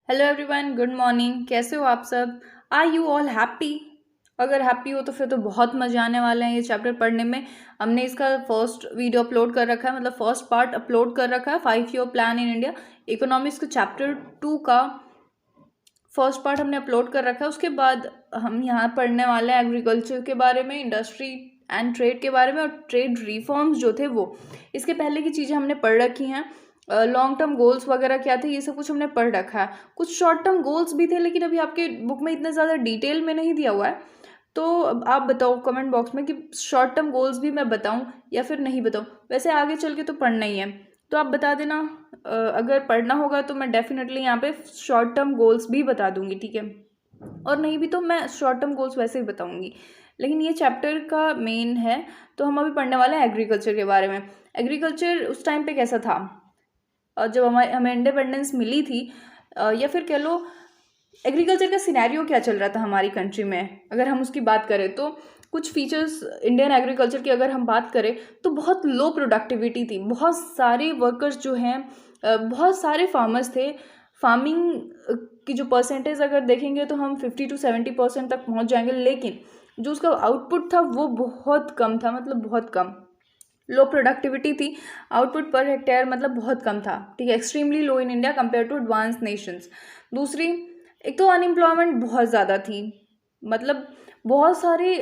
Hello everyone, good morning. कैसे हो आप सब? Are you all happy? अगर हैप्पी हो तो फिर तो बहुत मज़े आने वाले हैं ये चैप्टर पढ़ने में। हमने इसका फर्स्ट वीडियो अपलोड कर रखा है, मतलब फर्स्ट पार्ट अपलोड कर रखा है, 5 year plan in India economics के चैप्टर 2 का फर्स्ट पार्ट हमने अपलोड कर रखा है। उसके बाद हम यहाँ पढ़ने वाले हैं एग्रीकल्चर के बारे में, इंडस्ट्री एंड ट्रेड के बारे में, और ट्रेड रिफॉर्म्स जो थे वो। इसके पहले की चीज़ें हमने पढ़ रखी हैं। लॉन्ग टर्म गोल्स वगैरह क्या थे ये सब कुछ हमने पढ़ रखा है। कुछ शॉर्ट टर्म गोल्स भी थे, लेकिन अभी आपके बुक में इतने ज़्यादा डिटेल में नहीं दिया हुआ है। तो अब आप बताओ कमेंट बॉक्स में कि शॉर्ट टर्म गोल्स भी मैं बताऊं या फिर नहीं बताऊं। वैसे आगे चल के तो पढ़ना ही है, तो आप बता देना। अगर पढ़ना होगा तो मैं डेफिनेटली यहाँ पे शॉर्ट टर्म गोल्स भी बता दूंगी, ठीक है। और नहीं भी तो मैं शॉर्ट टर्म गोल्स वैसे ही बताऊंगी, लेकिन ये चैप्टर का मेन है। तो हम अभी पढ़ने वाले हैं एग्रीकल्चर के बारे में। एग्रीकल्चर उस टाइम पे कैसा था, जब हमें इंडिपेंडेंस मिली थी, या फिर कह लो एग्रीकल्चर का सिनेरियो क्या चल रहा था हमारी कंट्री में, अगर हम उसकी बात करें तो कुछ फीचर्स इंडियन एग्रीकल्चर की अगर हम बात करें तो बहुत लो प्रोडक्टिविटी थी। बहुत सारे वर्कर्स जो हैं, बहुत सारे फार्मर्स थे। फार्मिंग की जो परसेंटेज अगर देखेंगे तो हम 50 to 70% तक पहुंच जाएंगे, लेकिन जो उसका आउटपुट था वो बहुत कम था, मतलब बहुत कम। लो प्रोडक्टिविटी थी, आउटपुट पर हेक्टेयर मतलब बहुत कम था, ठीक है। Extremely low in India compare to advance nations. दूसरी, एक तो अनएम्प्लॉयमेंट बहुत ज़्यादा थी, मतलब बहुत सारे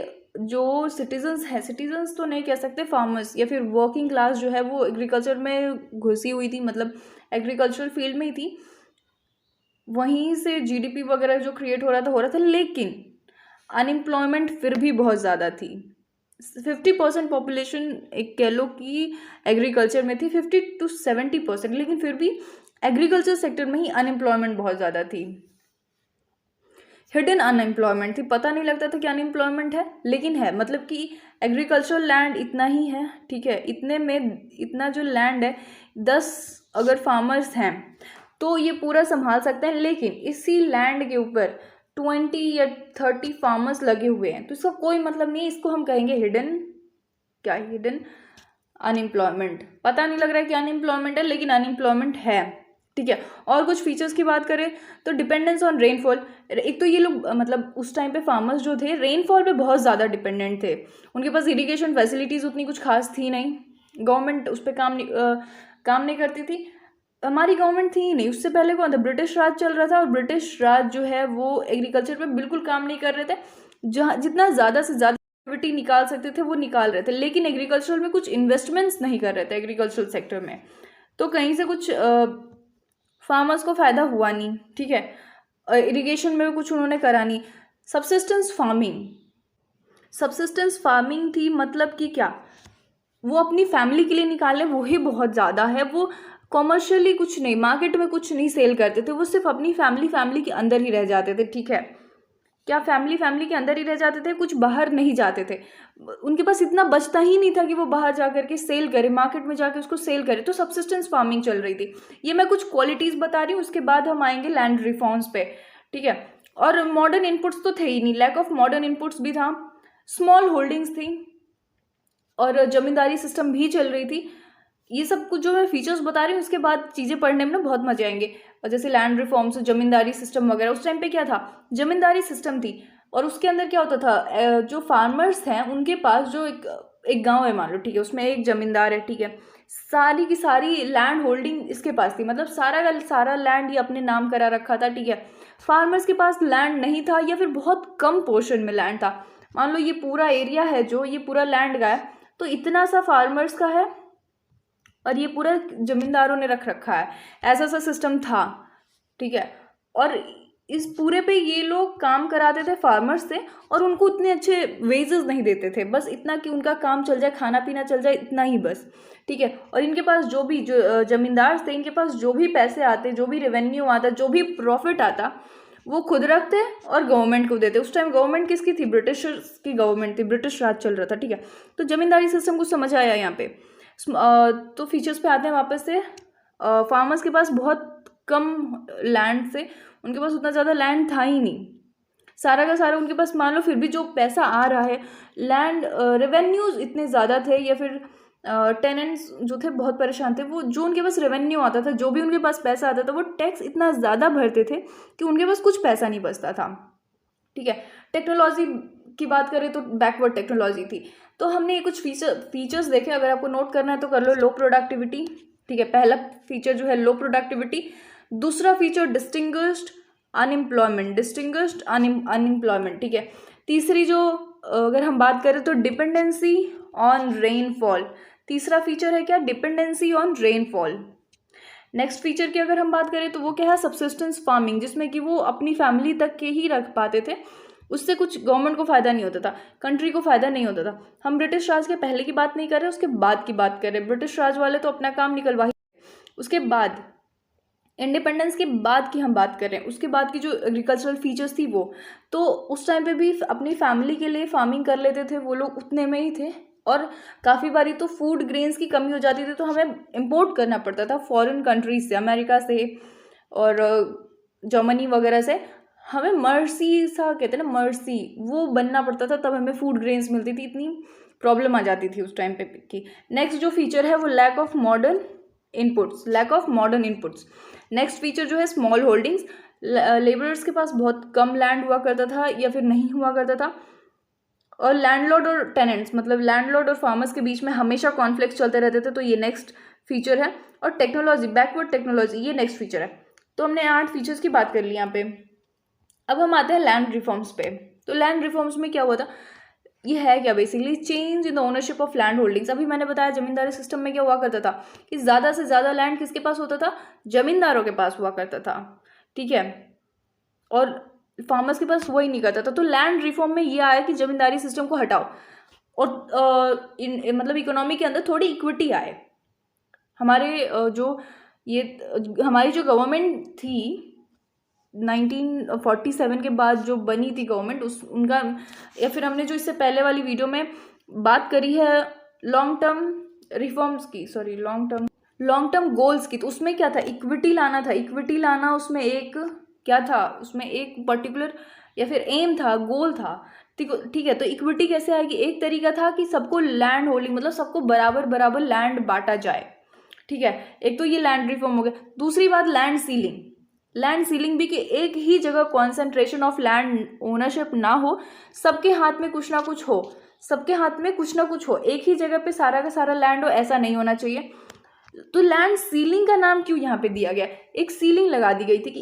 जो सिटीजन्स हैं, सिटीजन्स तो नहीं कह सकते, फार्मर्स या फिर वर्किंग क्लास जो है वो एग्रीकल्चर में घुसी हुई थी, मतलब एग्रीकल्चरल फील्ड में ही थी। वहीं से जीडीपी वगैरह जो क्रिएट हो रहा था, लेकिन अनएम्प्लॉयमेंट फिर भी बहुत ज़्यादा थी। 50% पॉपुलेशन एक कह लो कि एग्रीकल्चर में थी, 50 to 70%, लेकिन फिर भी एग्रीकल्चर सेक्टर में ही अनएम्प्लॉयमेंट बहुत ज़्यादा थी। हिडन अनएम्प्लॉयमेंट थी, पता नहीं लगता था कि अनएम्प्लॉयमेंट है, लेकिन है। मतलब कि एग्रीकल्चरल लैंड इतना ही है, ठीक है। इतने में इतना जो लैंड है, 10 अगर फार्मर्स हैं तो ये पूरा संभाल सकते हैं, लेकिन इसी लैंड के ऊपर 20 या 30 फार्मर्स लगे हुए हैं, तो इसका कोई मतलब नहीं है। इसको हम कहेंगे हिडन, क्या हिडन अनएम्प्लॉयमेंट। पता नहीं लग रहा है कि अनएम्प्लॉयमेंट है, लेकिन अनएम्प्लॉयमेंट है, ठीक है। और कुछ फीचर्स की बात करें तो डिपेंडेंस ऑन रेनफॉल। एक तो ये लोग मतलब उस टाइम पे फार्मर्स जो थे रेनफॉल पे बहुत ज़्यादा डिपेंडेंट थे। उनके पास इरिगेशन फैसिलिटीज़ उतनी कुछ खास थी नहीं, गवर्नमेंट उस पर काम नहीं करती थी। हमारी गवर्नमेंट थी ही नहीं। उससे पहले कौन था? ब्रिटिश राज चल रहा था, और ब्रिटिश राज जो है वो एग्रीकल्चर पे बिल्कुल काम नहीं कर रहे थे। जहाँ जितना ज़्यादा से ज़्यादा एक्टिविटी निकाल सकते थे वो निकाल रहे थे, लेकिन एग्रीकल्चर में कुछ इन्वेस्टमेंट्स नहीं कर रहे थे एग्रीकल्चरल सेक्टर में। तो कहीं से कुछ फार्मर्स को फ़ायदा हुआ नहीं, ठीक है। इरिगेशन में भी कुछ उन्होंने करा नहीं। सब्सिस्टेंस फार्मिंग थी, मतलब कि क्या, वो अपनी फैमिली के लिए निकाले वही बहुत ज़्यादा है। वो कॉमर्शियली कुछ नहीं, मार्केट में कुछ नहीं सेल करते थे, वो सिर्फ अपनी फैमिली के अंदर ही रह जाते थे, ठीक है। क्या फैमिली के अंदर ही रह जाते थे, कुछ बाहर नहीं जाते थे। उनके पास इतना बचता ही नहीं था कि वो बाहर जा करके सेल करे, मार्केट में जाके उसको सेल करे। तो सब्सिस्टेंस फार्मिंग चल रही थी। ये मैं कुछ क्वालिटीज़ बता रही हूँ, उसके बाद हम आएंगे लैंड रिफॉर्म्स पे, ठीक है। और मॉडर्न इनपुट्स तो थे ही नहीं, लैक ऑफ मॉडर्न इनपुट्स भी था। स्मॉल होल्डिंग्स थी और जमींदारी सिस्टम भी चल रही थी। ये सब कुछ जो मैं फीचर्स बता रही हूँ, उसके बाद चीज़ें पढ़ने में ना बहुत मजे आएंगे। और जैसे लैंड रिफॉर्म्स, जमींदारी सिस्टम वगैरह, उस टाइम पे क्या था, जमींदारी सिस्टम थी। और उसके अंदर क्या होता था, जो फार्मर्स हैं उनके पास जो एक गांव है मान लो, ठीक है, उसमें एक जमींदार है, ठीक है। सारी की सारी लैंड होल्डिंग इसके पास थी, मतलब सारा का सारा लैंड ये अपने नाम करा रखा था, ठीक है। फार्मर्स के पास लैंड नहीं था, या फिर बहुत कम पोर्शन में लैंड था। मान लो ये पूरा एरिया है, जो ये पूरा लैंड का है, तो इतना सा फार्मर्स का है और ये पूरा जमींदारों ने रख रखा है। ऐसा सा सिस्टम था, ठीक है। और इस पूरे पे ये लोग काम कराते थे फार्मर्स से, और उनको उतने अच्छे वेजेस नहीं देते थे, बस इतना कि उनका काम चल जाए, खाना पीना चल जाए, इतना ही बस, ठीक है। और इनके पास जो भी जो जमींदार थे, इनके पास जो भी पैसे आते, जो भी रेवेन्यू आता, जो भी प्रॉफिट आता, वो खुद रखते और गवर्नमेंट को देते। उस टाइम गवर्नमेंट किसकी थी? ब्रिटिश की गवर्नमेंट थी, ब्रिटिश राज चल रहा था, ठीक है। तो जमींदारी सिस्टम कुछ समझ आया यहाँ पे। तो फीचर्स पे आते हैं वापस से। फार्मर्स के पास बहुत कम लैंड से, उनके पास उतना ज़्यादा लैंड था ही नहीं, सारा का सारा उनके पास मान लो। फिर भी जो पैसा आ रहा है, लैंड रेवेन्यूज इतने ज़्यादा थे, या फिर टेनेंट्स जो थे बहुत परेशान थे। वो जो उनके पास रेवेन्यू आता था, जो भी उनके पास पैसा आता था, वो टैक्स इतना ज़्यादा भरते थे कि उनके पास कुछ पैसा नहीं बचता था। ठीक है, टेक्नोलॉजी की बात करें तो बैकवर्ड टेक्नोलॉजी थी। तो हमने ये कुछ फीचर्स देखे, अगर आपको नोट करना है तो कर लो। लो प्रोडक्टिविटी, ठीक है, पहला फीचर जो है लो प्रोडक्टिविटी। दूसरा फीचर डिस्टिंग्विश्ड अनएम्प्लॉयमेंट, ठीक है। तीसरी जो अगर हम बात करें तो डिपेंडेंसी ऑन रेनफॉल। तीसरा फीचर है क्या, dependency on rainfall. Next feature की अगर हम बात करें तो वो क्या है, सब्सिस्टेंस फार्मिंग, जिसमें कि वो अपनी फैमिली तक के ही रख पाते थे, उससे कुछ गवर्नमेंट को फ़ायदा नहीं होता था, कंट्री को फ़ायदा नहीं होता था। हम ब्रिटिश राज के पहले की बात नहीं कर रहे, उसके बाद की बात कर रहे। ब्रिटिश राज वाले तो अपना काम निकलवा ही, उसके बाद इंडिपेंडेंस के बाद की हम बात कर रहे हैं, उसके बाद की जो एग्रीकल्चरल फीचर्स थी वो, तो उस टाइम पे भी अपनी फैमिली के लिए फार्मिंग कर लेते थे वो लोग, उतने में ही थे। और काफ़ी बारी तो फूड ग्रेन्स की कमी हो जाती थी, तो हमें इम्पोर्ट करना पड़ता था फॉरेन कंट्रीज से, अमेरिका से और जर्मनी वगैरह से। हमें मर्सी सा कहते हैं ना, मर्सी, वो बनना पड़ता था, तब हमें फूड ग्रेन्स मिलती थी। इतनी प्रॉब्लम आ जाती थी उस टाइम पे की। नेक्स्ट जो फीचर है वो lack of modern inputs. Next feature जो है स्मॉल होल्डिंग्स। लेबरर्स के पास बहुत कम लैंड हुआ करता था या फिर नहीं हुआ करता था। और लैंडलॉर्ड और टेनेंट्स, मतलब लैंडलॉर्ड और फार्मर्स के बीच में हमेशा कॉन्फ्लिक्ट चलते रहते थे, तो ये नेक्स्ट फीचर है। और टेक्नोलॉजी, बैकवर्ड टेक्नोलॉजी, ये नेक्स्ट फीचर है। तो हमने 8 फीचर्स की बात कर ली यहाँ पे। अब हम आते हैं लैंड रिफॉर्म्स पे। तो लैंड रिफॉर्म्स में क्या हुआ था, ये है क्या, basically change in the ownership of land holdings. अभी मैंने बताया जमींदारी सिस्टम में क्या हुआ करता था कि ज़्यादा से ज़्यादा लैंड किसके पास होता था, जमींदारों के पास हुआ करता था, ठीक है, और फार्मर्स के पास वही नहीं करता था। तो लैंड रिफॉर्म में ये आया कि जमींदारी सिस्टम को हटाओ और मतलब इकोनॉमी के अंदर थोड़ी इक्विटी आए। हमारे हमारी जो गवर्नमेंट थी 1947 के बाद जो बनी थी गवर्नमेंट, उनका, या फिर हमने जो इससे पहले वाली वीडियो में बात करी है लॉन्ग टर्म गोल्स की, तो उसमें क्या था, इक्विटी लाना, उसमें एक क्या था, उसमें एक पर्टिकुलर या फिर एम था, गोल था, ठीक है। तो इक्विटी कैसे आएगी, एक तरीका था कि सबको लैंड होल्डिंग, मतलब सबको बराबर बराबर लैंड बांटा जाए, ठीक है। एक तो ये लैंड रिफॉर्म हो गया। दूसरी बात लैंड सीलिंग भी, कि एक ही जगह कॉन्सेंट्रेशन ऑफ लैंड ओनरशिप ना हो, सबके हाथ में कुछ ना कुछ हो, एक ही जगह पे सारा का सारा लैंड हो, ऐसा नहीं होना चाहिए। तो लैंड सीलिंग का नाम क्यों यहाँ पे दिया गया, एक सीलिंग लगा दी गई थी कि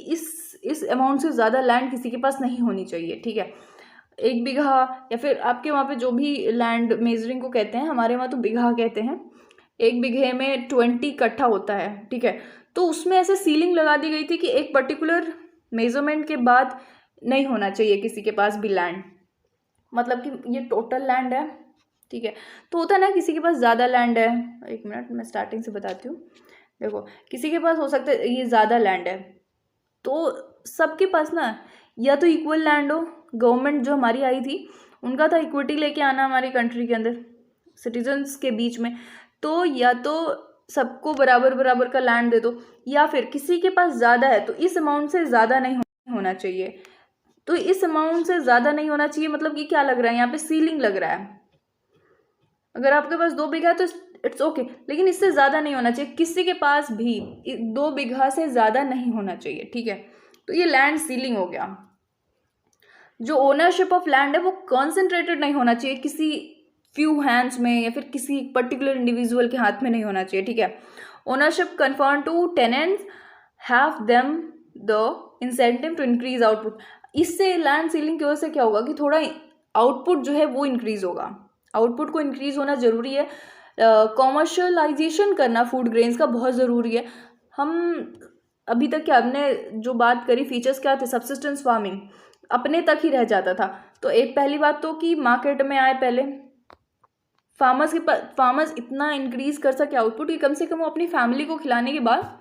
इस अमाउंट से ज़्यादा लैंड किसी के पास नहीं होनी चाहिए, ठीक है। 1 बीघा, या फिर आपके वहाँ पे जो भी लैंड मेजरिंग को कहते हैं, हमारे वहाँ तो बीघा कहते हैं, 1 बीघे में 20 कट्ठा होता है, ठीक है। तो उसमें ऐसे सीलिंग लगा दी गई थी कि एक पर्टिकुलर मेजरमेंट के बाद नहीं होना चाहिए किसी के पास भी लैंड, मतलब कि ये टोटल लैंड है, ठीक है। तो होता है ना, किसी के पास ज़्यादा लैंड है, एक मिनट मैं स्टार्टिंग से बताती हूँ। देखो, किसी के पास हो सकता है ये ज़्यादा लैंड है, तो सबके पास ना या तो इक्वल लैंड हो। गवर्नमेंट जो हमारी आई थी उनका था इक्विटी लेके आना हमारी कंट्री के अंदर सिटीजन्स के बीच में, तो या तो सबको बराबर बराबर का लैंड दे दो, या फिर किसी के पास ज़्यादा है तो इस अमाउंट से ज़्यादा नहीं होना चाहिए। तो इस अमाउंट से ज़्यादा नहीं होना चाहिए, मतलब कि क्या लग रहा है यहाँ पे, सीलिंग लग रहा है। अगर आपके पास 2 बीघा है तो इट्स ओके, लेकिन इससे ज़्यादा नहीं होना चाहिए, किसी के पास भी 2 बीघा से ज़्यादा नहीं होना चाहिए, ठीक है। तो ये लैंड सीलिंग हो गया। जो ओनरशिप ऑफ लैंड है वो कॉन्सेंट्रेटेड नहीं होना चाहिए किसी फ्यू हैंड्स में, या फिर किसी पर्टिकुलर इंडिविजुअल के हाथ में नहीं होना चाहिए, ठीक है। Ownership confirm to tenants, have them the incentive to increase output. इससे लैंड सीलिंग की वजह से क्या होगा कि थोड़ा आउटपुट जो है वो इंक्रीज होगा, आउटपुट को इंक्रीज होना ज़रूरी है। कॉमर्शलाइजेशन करना फूड ग्रेन्स का बहुत ज़रूरी है। हम अभी तक क्या हमने जो बात करी, फीचर्स क्या थे, सब्सिस्टेंस फार्मिंग अपने तक ही रह जाता था। तो एक पहली बात तो कि मार्केट में आए पहले, फार्मर्स इतना इंक्रीज कर सके आउटपुट कि कम से कम वो अपनी फैमिली को खिलाने के बाद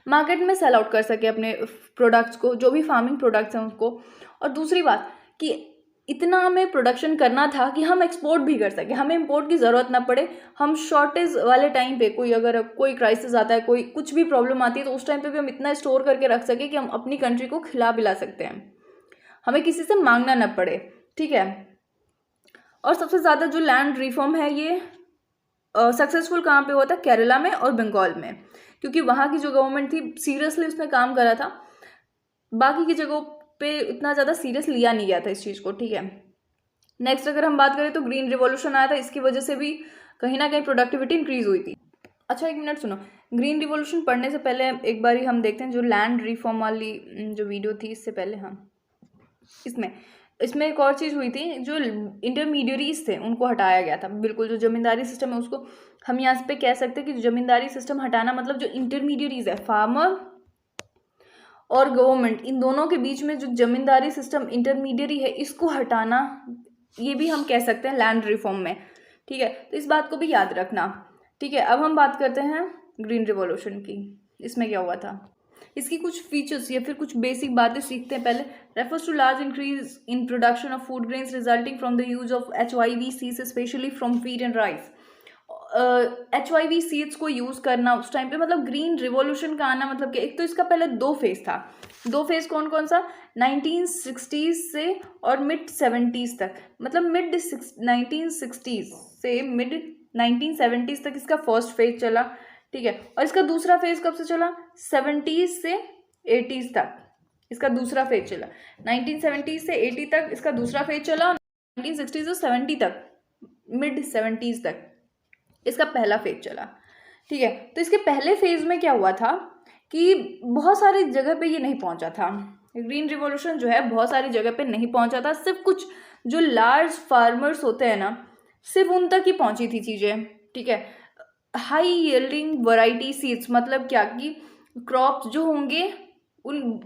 मार्केट में सेल आउट कर सके अपने प्रोडक्ट्स को, जो भी फार्मिंग प्रोडक्ट्स हैं उसको। और दूसरी बात कि इतना हमें प्रोडक्शन करना था कि हम एक्सपोर्ट भी कर सके, हमें इंपोर्ट की ज़रूरत ना पड़े। हम शॉर्टेज वाले टाइम पे अगर कोई क्राइसिस आता है, कोई कुछ भी प्रॉब्लम आती है, तो उस टाइम पे भी हम इतना स्टोर करके रख सके कि हम अपनी कंट्री को खिला पिला सकते हैं, हमें किसी से मांगना ना पड़े, ठीक है। और सबसे ज़्यादा जो लैंड रिफॉर्म है ये सक्सेसफुल कहाँ पे हुआ था, केरला में और बंगाल में, क्योंकि वहाँ की जो गवर्नमेंट थी सीरियसली उसने काम करा था। बाकी की जगहों पे इतना ज़्यादा सीरियस लिया नहीं गया था इस चीज़ को, ठीक है। नेक्स्ट अगर हम बात करें तो ग्रीन रिवॉल्यूशन आया था, इसकी वजह से भी कहीं ना कहीं प्रोडक्टिविटी इंक्रीज हुई थी। अच्छा एक मिनट सुनो, ग्रीन रिवॉल्यूशन पढ़ने से पहले एक बारी हम देखते हैं जो लैंड रिफॉर्म वाली जो वीडियो थी, इससे पहले हम इसमें एक और चीज़ हुई थी, जो इंटरमीडियरीज थे उनको हटाया गया था। बिल्कुल जो जमींदारी सिस्टम है उसको हम यहाँ पे कह सकते हैं कि जमींदारी सिस्टम हटाना मतलब जो इंटरमीडियरीज है, फार्मर और गवर्नमेंट, इन दोनों के बीच में जो जमींदारी सिस्टम इंटरमीडियरी है इसको हटाना, ये भी हम कह सकते हैं लैंड रिफॉर्म में, ठीक है। तो इस बात को भी याद रखना, ठीक है। अब हम बात करते हैं ग्रीन रिवॉल्यूशन की, इसमें क्या हुआ था, इसकी कुछ फीचर्स या फिर कुछ बेसिक बातें सीखते हैं पहले। Refers to large increase in production of food grains resulting from the use of HYV seeds specially from wheat and rice. HYV seeds को यूज़ करना उस टाइम पे, मतलब ग्रीन रिवॉल्यूशन का आना मतलब कि एक तो इसका पहले 2 फेज था। 2 फेज कौन कौन सा, 1960s से और मिड 70s तक, मतलब मिड 1960s से मिड 1970s तक इसका फर्स्ट फेज चला, ठीक है। और इसका दूसरा फेज कब से चला, 70s से 80s तक इसका दूसरा फेज चला। 1970s से 80 तक इसका दूसरा फेज चला, 1960s से 70 तक मिड 70s तक इसका पहला फेज चला, ठीक है। तो इसके पहले फेज में क्या हुआ था कि बहुत सारी जगह पे ये नहीं पहुंचा था, ग्रीन रिवॉल्यूशन जो है बहुत सारी जगह पे नहीं पहुंचा था, सिर्फ कुछ जो लार्ज फार्मर्स होते हैं ना, सिर्फ उन तक ही पहुंची थी चीज़ें, ठीक है। हाई यील्डिंग वैरायटी सीड्स मतलब क्या कि क्रॉप्स जो होंगे उन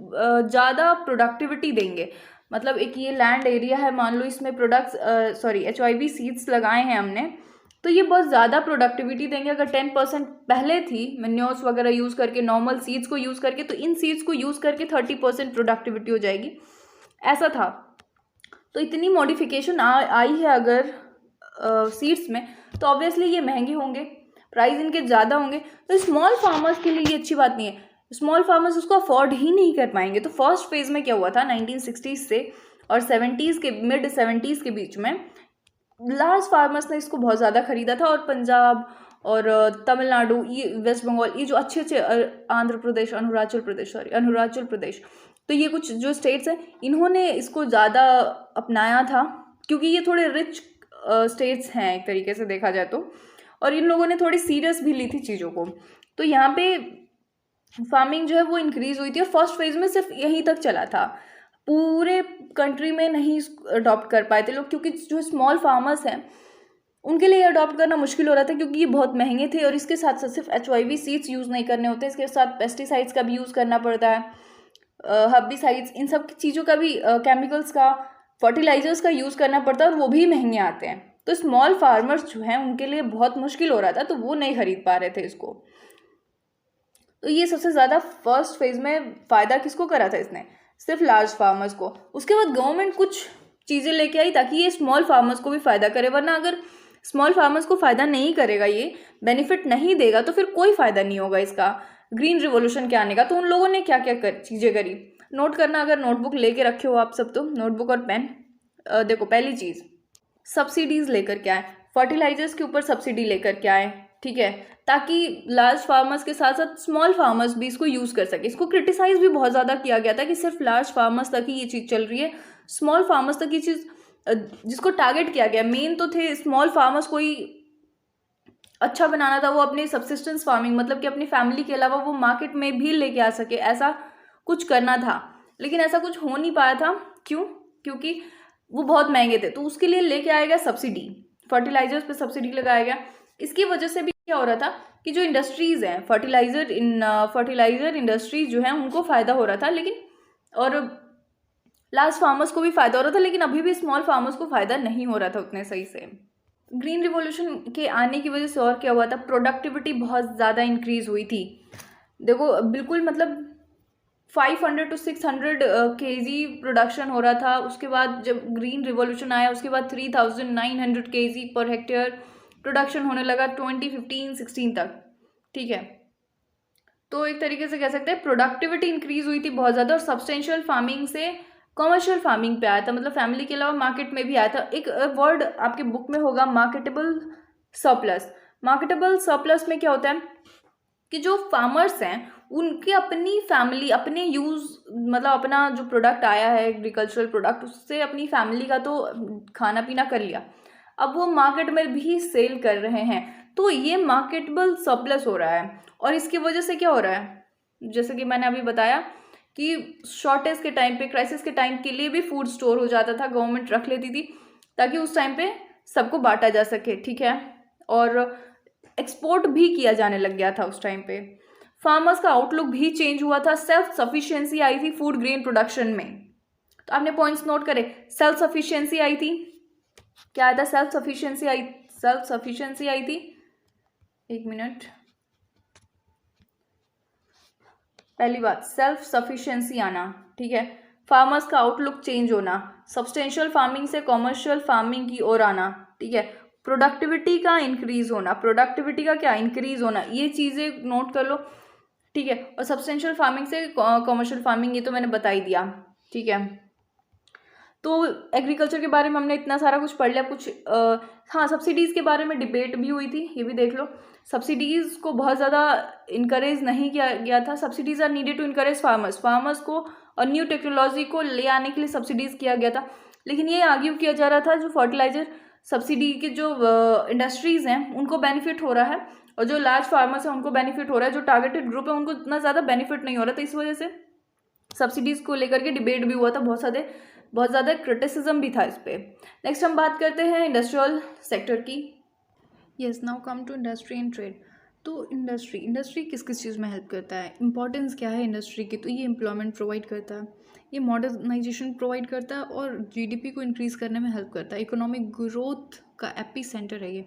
ज़्यादा प्रोडक्टिविटी देंगे, मतलब एक ये लैंड एरिया है, मान लो इसमें HYV सीड्स लगाए हैं हमने, तो ये बहुत ज़्यादा प्रोडक्टिविटी देंगे। अगर 10% पहले थी मैन्योर्स वगैरह यूज़ करके, नॉर्मल सीड्स को यूज़ करके, तो इन सीड्स को यूज़ करके 30% प्रोडक्टिविटी हो जाएगी, ऐसा था। तो इतनी मॉडिफिकेशन आई है अगर सीड्स में, तो ऑब्वियसली ये महंगे होंगे, प्राइस इनके ज़्यादा होंगे। तो स्मॉल फार्मर्स के लिए ये अच्छी बात नहीं है, स्मॉल फार्मर्स उसको अफोर्ड ही नहीं कर पाएंगे। तो फर्स्ट फेज़ में क्या हुआ था, 1960s से और 70s के मिड 70s के बीच में लार्ज फार्मर्स ने इसको बहुत ज़्यादा खरीदा था, और पंजाब और तमिलनाडु, ये वेस्ट बंगाल, ये जो अच्छे अच्छे आंध्र प्रदेश, अरुणाचल प्रदेश, तो ये कुछ जो स्टेट्स हैं इन्होंने इसको ज़्यादा अपनाया था, क्योंकि ये थोड़े रिच स्टेट्स हैं एक तरीके से देखा जाए तो, और इन लोगों ने थोड़ी सीरियस भी ली थी चीज़ों को। तो यहाँ पे फार्मिंग जो है वो इंक्रीज हुई थी, और फर्स्ट फेज में सिर्फ यहीं तक चला था, पूरे कंट्री में नहीं अडॉप्ट कर पाए थे लोग, क्योंकि जो स्मॉल फार्मर्स हैं उनके लिए अडॉप्ट करना मुश्किल हो रहा था, क्योंकि ये बहुत महंगे थे, और इसके साथ साथ सिर्फ HYV सीड्स यूज़ नहीं करने होते, इसके साथ पेस्टिसाइड्स का भी यूज़ करना पड़ता है, हर्बिसाइड्स, इन सब चीज़ों का भी, केमिकल्स का, फर्टिलाइजर्स का यूज़ करना पड़ता है, और वो भी महंगे आते हैं। तो स्मॉल फार्मर्स जो हैं उनके लिए बहुत मुश्किल हो रहा था, तो वो नहीं खरीद पा रहे थे इसको। तो ये सबसे ज़्यादा फर्स्ट फेज में फ़ायदा किसको करा था इसने, सिर्फ लार्ज फार्मर्स को। उसके बाद गवर्नमेंट कुछ चीज़ें लेके आई ताकि ये स्मॉल फार्मर्स को भी फ़ायदा करे, वरना अगर स्मॉल फार्मर्स को फ़ायदा नहीं करेगा, ये बेनिफिट नहीं देगा, तो फिर कोई फ़ायदा नहीं होगा इसका ग्रीन रिवॉल्यूशन के आने का। तो उन लोगों ने क्या क्या चीज़ें करी, नोट करना, अगर नोटबुक लेके रखे हो आप सब तो नोटबुक और पेन। देखो पहली चीज़, सब्सिडीज़ लेकर के आए, फर्टिलाइजर्स के ऊपर सब्सिडी लेकर के आए, ठीक है, ताकि लार्ज फार्मर्स के साथ साथ स्मॉल फार्मर्स भी इसको यूज़ कर सके। इसको क्रिटिसाइज भी बहुत ज़्यादा किया गया था कि सिर्फ लार्ज फार्मर्स तक ही ये चीज़ चल रही है, स्मॉल फार्मर्स तक ये चीज़ जिसको टारगेट किया गया, मेन तो थे स्मॉल फार्मर्स को ही अच्छा बनाना था, वो अपने सब्सिस्टेंस फार्मिंग मतलब कि अपनी फैमिली के अलावा वो मार्केट में भी लेके आ सके, ऐसा कुछ करना था। लेकिन ऐसा कुछ हो नहीं पाया था, क्यों, क्योंकि वो बहुत महंगे थे। तो उसके लिए लेके आया गया सब्सिडी, फर्टिलाइजर्स पे सब्सिडी लगाया गया। इसकी वजह से भी क्या हो रहा था कि जो इंडस्ट्रीज़ हैं, फर्टिलाइजर इंडस्ट्रीज जो हैं उनको फ़ायदा हो रहा था, लेकिन और लार्ज फार्मर्स को भी फ़ायदा हो रहा था, लेकिन अभी भी स्मॉल फार्मर्स को फ़ायदा नहीं हो रहा था उतने सही से। ग्रीन रिवॉल्यूशन के आने की वजह से और क्या हुआ था, प्रोडक्टिविटी बहुत ज़्यादा इंक्रीज़ हुई थी। देखो बिल्कुल मतलब 500 to 600 kg प्रोडक्शन हो रहा था। उसके बाद जब ग्रीन रिवॉल्यूशन आया उसके बाद 3900 kg पर हेक्टेयर प्रोडक्शन होने लगा 2015-16 तक, ठीक है। तो एक तरीके से कह सकते हैं प्रोडक्टिविटी इंक्रीज हुई थी बहुत ज़्यादा, और सब्सटेंशियल फार्मिंग से कमर्शियल फार्मिंग पे आया था, मतलब फैमिली के अलावा मार्केट में भी आया था। एक वर्ड आपके बुक में होगा मार्केटेबल सरप्लस, मार्केटेबल सरप्लस में क्या होता है कि जो फार्मर्स हैं उनके अपनी फैमिली अपने यूज़ मतलब अपना जो प्रोडक्ट आया है एग्रीकल्चरल प्रोडक्ट उससे अपनी फैमिली का तो खाना पीना कर लिया, अब वो मार्केट में भी सेल कर रहे हैं, तो ये मार्केटेबल सरप्लस हो रहा है। और इसकी वजह से क्या हो रहा है, जैसे कि मैंने अभी बताया कि शॉर्टेज के टाइम पे, क्राइसिस के टाइम के लिए भी फूड स्टोर हो जाता था, गवर्नमेंट रख लेती थी ताकि उस टाइम पे सबको बांटा जा सके, ठीक है। और एक्सपोर्ट भी किया जाने लग गया था उस टाइम पे। फार्मर्स का आउटलुक भी चेंज हुआ था, सेल्फ सफिशिएंसी आई थी फूड ग्रेन प्रोडक्शन में। तो आपने पॉइंट्स नोट करे, सेल्फ सफिशिएंसी आई थी, क्या आया था, सेल्फ सफिशिएंसी आई थी, एक मिनट, पहली बात सेल्फ सफिशिएंसी आना, ठीक है। फार्मर्स का आउटलुक चेंज होना, सब्सटेंशियल फार्मिंग से कॉमर्शियल फार्मिंग की ओर आना, ठीक है। प्रोडक्टिविटी का इंक्रीज होना, प्रोडक्टिविटी का क्या इंक्रीज होना, ये चीज़ें नोट कर लो, ठीक है। और सब्सटेंशियल फार्मिंग से कॉमर्शियल फार्मिंग, ये तो मैंने बता ही दिया, ठीक है। तो एग्रीकल्चर के बारे में हमने इतना सारा कुछ पढ़ लिया। कुछ हाँ, सब्सिडीज़ के बारे में डिबेट भी हुई थी, ये भी देख लो। सब्सिडीज़ को बहुत ज़्यादा इनकरेज नहीं किया गया था। Subsidies are needed to encourage farmers को और न्यू टेक्नोलॉजी को ले आने के लिए सब्सिडीज़ किया गया था। लेकिन ये आर्ग्यू किया जा रहा था जो फर्टिलाइजर सब्सिडी के जो इंडस्ट्रीज़ हैं उनको बेनिफिट हो रहा है और जो लार्ज फार्मर्स हैं उनको बेनिफिट हो रहा है, जो टारगेटेड ग्रुप है उनको इतना ज़्यादा बेनिफिट नहीं हो रहा था। इस वजह से सब्सिडीज़ को लेकर के डिबेट भी हुआ था, बहुत ज़्यादा क्रिटिसिज्म भी था इस पर। नेक्स्ट हम बात करते हैं इंडस्ट्रियल सेक्टर की। Yes, now come to industry and trade. तो इंडस्ट्री किस किस चीज़ में हेल्प करता है, इंपॉर्टेंस क्या है इंडस्ट्री की, तो ये एम्प्लॉयमेंट प्रोवाइड करता है, ये मॉडर्नाइजेशन प्रोवाइड करता है और जीडीपी को इंक्रीज़ करने में हेल्प करता है। इकोनॉमिक ग्रोथ का एपी सेंटर है ये,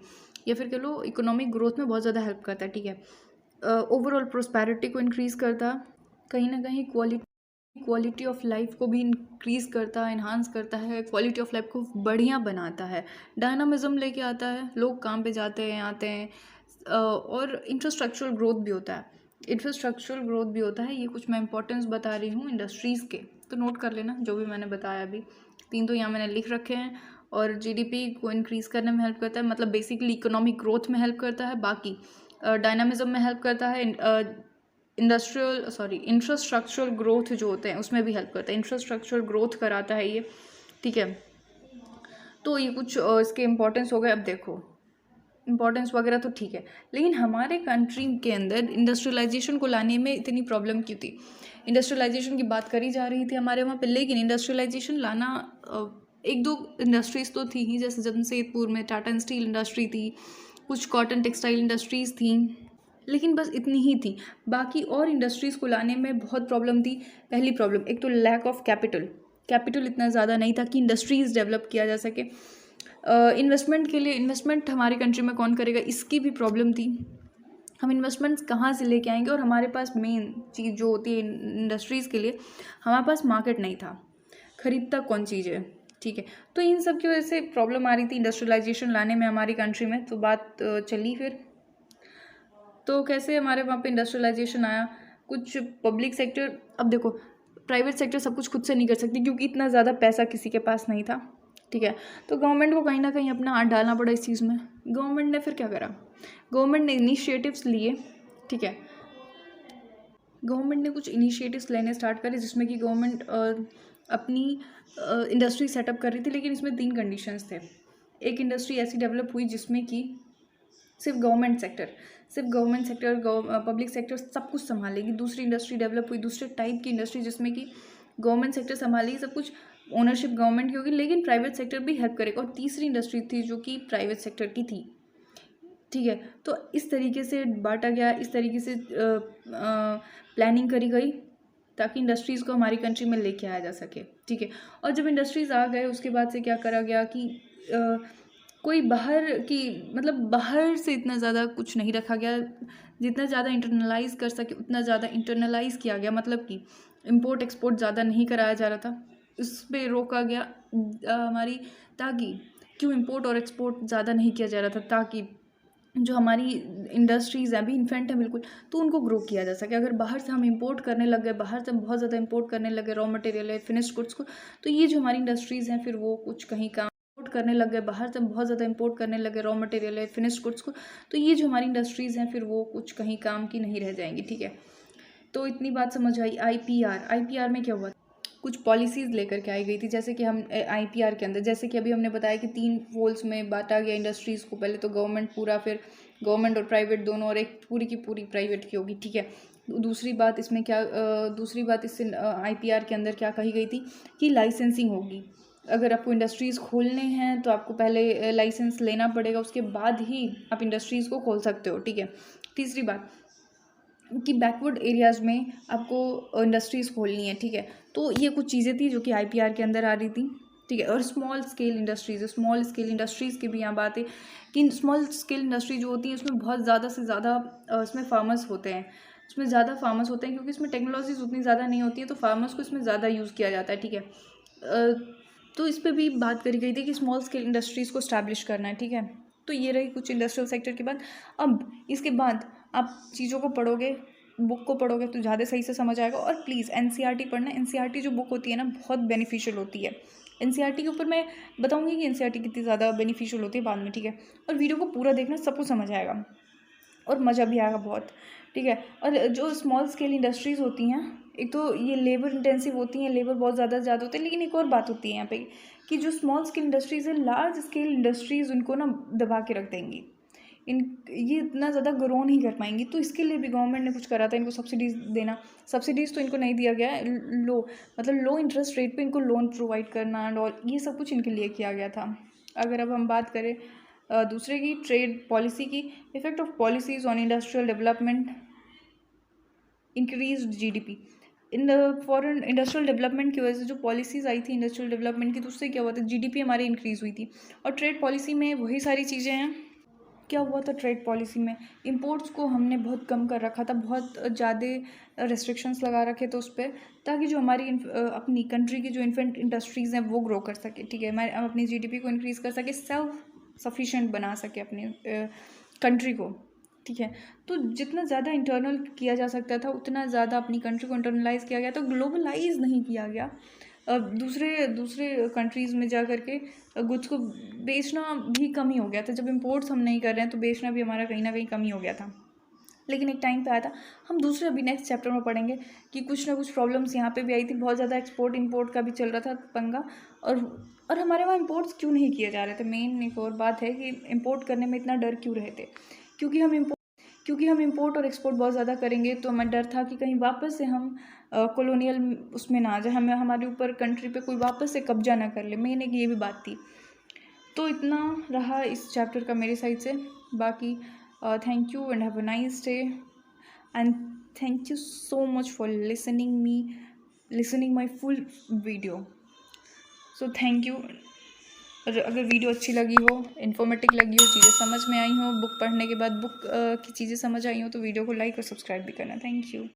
या फिर कह लो इकोनॉमिक ग्रोथ में बहुत ज़्यादा हेल्प करता है, ठीक है। ओवरऑल प्रोस्पेरिटी को इंक्रीज़ करता है, कहीं ना कहीं क्वालिटी ऑफ लाइफ को भी इंक्रीज़ करता है, इन्हांस करता है, क्वालिटी ऑफ लाइफ को बढ़िया बनाता है, डायनामिज्म लेके आता है, लोग काम पे जाते हैं आते हैं, और इंफ्रास्ट्रक्चरल ग्रोथ भी होता है। ये कुछ मैं इंपॉर्टेंस बता रही हूँ इंडस्ट्रीज़ के, तो नोट कर लेना जो भी मैंने बताया अभी। 3 तो यहाँ मैंने लिख रखे हैं। और जीडीपी को इंक्रीज़ करने में हेल्प करता है, मतलब बेसिकली इकोनॉमिक ग्रोथ में हेल्प करता है, बाकी डायनामिज्म में हेल्प करता है, इंफ्रास्ट्रक्चरल ग्रोथ जो होते हैं उसमें भी हेल्प करता है, इंफ्रास्ट्रक्चरल ग्रोथ कराता है ये, ठीक है। तो ये कुछ इसके इम्पोर्टेंस हो गए। अब देखो इम्पोर्टेंस वगैरह तो ठीक है, लेकिन हमारे कंट्री के अंदर इंडस्ट्रियलाइजेशन को लाने में इतनी प्रॉब्लम क्यों थी। इंडस्ट्रियलाइजेशन की बात करी जा रही थी हमारे वहाँ पे, लेकिन इंडस्ट्रियलाइजेशन लाना, 1-2 इंडस्ट्रीज़ तो थी ही, जैसे जमशेदपुर में टाटा एंड स्टील इंडस्ट्री थी, कुछ कॉटन टेक्सटाइल इंडस्ट्रीज़ थी, लेकिन बस इतनी ही थी। बाकी और इंडस्ट्रीज़ को लाने में बहुत प्रॉब्लम थी। पहली प्रॉब्लम, एक तो लैक ऑफ कैपिटल इतना ज़्यादा नहीं था कि इंडस्ट्रीज़ डेवलप किया जा सके। इन्वेस्टमेंट के लिए, इन्वेस्टमेंट हमारे कंट्री में कौन करेगा, इसकी भी प्रॉब्लम थी। हम इन्वेस्टमेंट्स कहाँ से लेके आएंगे, और हमारे पास मेन चीज़ जो होती है इंडस्ट्रीज़ के लिए, हमारे पास मार्केट नहीं था, खरीदता कौन चीज़ है, ठीक है। तो इन सब की वजह से प्रॉब्लम आ रही थी इंडस्ट्रियलाइजेशन लाने में हमारी कंट्री में। तो बात चली फिर, तो कैसे हमारे वहाँ पे इंडस्ट्रियलाइजेशन आया। कुछ पब्लिक सेक्टर, अब देखो प्राइवेट सेक्टर सब कुछ खुद से नहीं कर सकती क्योंकि इतना ज़्यादा पैसा किसी के पास नहीं था, ठीक है। तो गवर्नमेंट को कहीं ना कहीं अपना हाथ डालना पड़ा इस चीज़ में। गवर्नमेंट ने फिर क्या करा, गवर्नमेंट ने इनिशिएटिव्स लिए, ठीक है। गवर्नमेंट ने कुछ इनिशिएटिव्स लेने स्टार्ट करे, जिसमें कि गवर्नमेंट अपनी इंडस्ट्री सेटअप कर रही थी, लेकिन इसमें 3 कंडीशंस थे। एक इंडस्ट्री ऐसी डेवलप हुई जिसमें कि सिर्फ गवर्नमेंट सेक्टर, पब्लिक सेक्टर सब कुछ संभालेगी। दूसरी इंडस्ट्री डेवलप हुई, दूसरे टाइप की इंडस्ट्री जिसमें कि गवर्नमेंट सेक्टर संभालेगी, सब कुछ ओनरशिप गवर्नमेंट की होगी, लेकिन प्राइवेट सेक्टर भी हेल्प करेगा। और तीसरी इंडस्ट्री थी जो कि प्राइवेट सेक्टर की थी, ठीक है। तो इस तरीके से बांटा गया, इस तरीके से प्लानिंग करी गई ताकि इंडस्ट्रीज़ को हमारी कंट्री में लेके आया जा सके, ठीक है। और जब इंडस्ट्रीज़ आ गए उसके बाद से क्या करा गया कि कोई बाहर से इतना ज़्यादा कुछ नहीं रखा गया, जितना ज़्यादा इंटरनलाइज कर सके उतना ज़्यादा इंटरनलाइज किया गया, मतलब कि इंपोर्ट एक्सपोर्ट ज़्यादा नहीं कराया जा रहा था, इस पर रोका गया हमारी, ताकि क्यों इंपोर्ट और एक्सपोर्ट ज़्यादा नहीं किया जा रहा था, ताकि जो हमारी इंडस्ट्रीज़ हैं अभी इन्फेंट है बिल्कुल, तो उनको ग्रो किया जा सके। अगर बाहर से हम इंपोर्ट करने लग गए, बाहर से हम बहुत ज़्यादा इंपोर्ट करने लगे रॉ मटेरियल है, फिनिश्ड गुड्स को, तो ये जो हमारी इंडस्ट्रीज़ हैं फिर वो कुछ कहीं काम करने लग गए, बाहर से बहुत ज़्यादा इंपोर्ट करने लगे रॉ मटेरियल है, फिनिश्ड गुड्स को, तो ये जो हमारी इंडस्ट्रीज़ हैं फिर वो कुछ कहीं काम की नहीं रह जाएंगी, ठीक है। तो इतनी बात समझ आई। आईपीआर में क्या हुआ, कुछ पॉलिसीज़ लेकर के आई गई थी, जैसे कि हम आईपीआर के अंदर, जैसे कि अभी हमने बताया कि 3 पोल्स में बांटा गया इंडस्ट्रीज़ को, पहले तो गवर्नमेंट पूरा, फिर गवर्नमेंट और प्राइवेट दोनों, और एक पूरी की पूरी प्राइवेट की होगी, ठीक है। दूसरी बात इसमें क्या दूसरी बात इससे आईपीआर के अंदर क्या कही गई थी कि लाइसेंसिंग होगी। अगर आपको इंडस्ट्रीज़ खोलने हैं तो आपको पहले लाइसेंस लेना पड़ेगा, उसके बाद ही आप इंडस्ट्रीज़ को खोल सकते हो, ठीक है। तीसरी बात कि बैकवर्ड एरियाज़ में आपको इंडस्ट्रीज़ खोलनी है, ठीक है। तो ये कुछ चीज़ें थी जो कि आईपीआर के अंदर आ रही थी, ठीक है। और स्मॉल स्केल इंडस्ट्रीज़ की भी यहाँ बात है कि स्मॉल स्केल इंडस्ट्री जो होती है उसमें बहुत ज़्यादा से ज़्यादा इसमें फार्मर्स होते हैं, उसमें ज़्यादा फार्मर्स होते हैं, क्योंकि इसमें टेक्नोलॉजीज उतनी ज़्यादा नहीं होती है, तो फार्मर्स को इसमें ज़्यादा यूज़ किया जाता है, ठीक है। तो इस पर भी बात करी गई थी कि स्मॉल स्केल इंडस्ट्रीज़ को स्टैब्लिश करना है, ठीक है। तो ये रही कुछ इंडस्ट्रियल सेक्टर की बात। अब इसके बाद आप चीज़ों को पढ़ोगे, बुक को पढ़ोगे तो ज़्यादा सही से समझ आएगा। और प्लीज़ एनसीईआरटी पढ़ना, एनसीईआरटी जो बुक होती है ना बहुत बेनिफिशियल होती है। एनसीईआरटी के ऊपर मैं बताऊंगी कि एनसीईआरटी कितनी ज़्यादा बेनिफिशियल होती है बाद में, ठीक है। और वीडियो को पूरा देखना, सब कुछ समझ आएगा और मज़ा भी आएगा बहुत, ठीक है। और जो स्मॉल स्केल इंडस्ट्रीज़ होती हैं, एक तो ये लेबर इंटेंसिव होती हैं, लेबर बहुत ज़्यादा होते हैं, लेकिन एक और बात होती है यहाँ पे कि जो स्मॉल स्केल इंडस्ट्रीज़ है, लार्ज स्केल इंडस्ट्रीज़ उनको ना दबा के रख देंगी, ये इतना ज़्यादा ग्रो नहीं कर पाएंगी। तो इसके लिए भी गवर्नमेंट ने कुछ करा था, इनको सब्सिडीज़ देना। सब्सिडीज़ तो इनको नहीं दिया गया है, लो इंटरेस्ट रेट पे इनको लोन प्रोवाइड करना एंड ऑल, ये सब कुछ इनके लिए किया गया था। अगर अब हम बात करें दूसरे की, ट्रेड पॉलिसी की, effect of policies on industrial development, increase GDP. In foreign industrial development की वजह से जो पॉलिसीज़ आई थी इंडस्ट्रियल डेवलपमेंट की, तो उससे क्या हुआ था, जीडीपी हमारी इंक्रीज़ हुई थी। और ट्रेड पॉलिसी में वही सारी चीज़ें हैं। क्या हुआ था ट्रेड पॉलिसी में, इंपोर्ट्स को हमने बहुत कम कर रखा था, बहुत ज़्यादा रेस्ट्रिक्शंस लगा रखे थे उस पर, ताकि जो हमारी अपनी कंट्री की जो इन्फेंट इंडस्ट्रीज़ हैं वो ग्रो कर सके, ठीक है। हमारे अपनी जीडीपी को इंक्रीज़ कर सके, सेल्फ सफिशिएंट बना सके अपनी कंट्री को, ठीक है। तो जितना ज़्यादा इंटरनल किया जा सकता था उतना ज़्यादा अपनी कंट्री को इंटरनलाइज किया गया, तो ग्लोबलाइज नहीं किया गया। दूसरे कंट्रीज़ में जा कर के गुड्स को बेचना भी कमी हो गया था। जब इंपोर्ट्स हम नहीं कर रहे हैं तो बेचना भी हमारा कहीं ना कहीं कमी हो गया था। लेकिन एक टाइम पे आया था, हम दूसरे अभी नेक्स्ट चैप्टर में पढ़ेंगे कि कुछ ना कुछ प्रॉब्लम्स यहाँ पे भी आई थी, बहुत ज़्यादा एक्सपोर्ट इंपोर्ट का भी चल रहा था पंगा, और हमारे वहाँ इंपोर्ट्स क्यों नहीं किए जा रहे थे। मेन एक और बात है कि इंपोर्ट करने में इतना डर क्यों रहे थे, क्योंकि हम इंपोर्ट और एक्सपोर्ट बहुत ज़्यादा करेंगे, तो हमें डर था कि कहीं वापस से हम कॉलोनियल उसमें ना आ जाए, हमें हमारे ऊपर कंट्री पे कोई वापस से कब्जा ना कर ले। मेन एक ये भी बात थी। तो इतना रहा इस चैप्टर का मेरे साइड से। बाकी thank you and have a nice day and thank you so much for listening my full video. So thank you. अगर वीडियो अच्छी लगी हो, इन्फॉर्मेटिव लगी हो, चीज़ें समझ में आई हो, बुक पढ़ने के बाद बुक की चीज़ें समझ आई हो, तो वीडियो को लाइक और सब्सक्राइब भी करना। Thank you.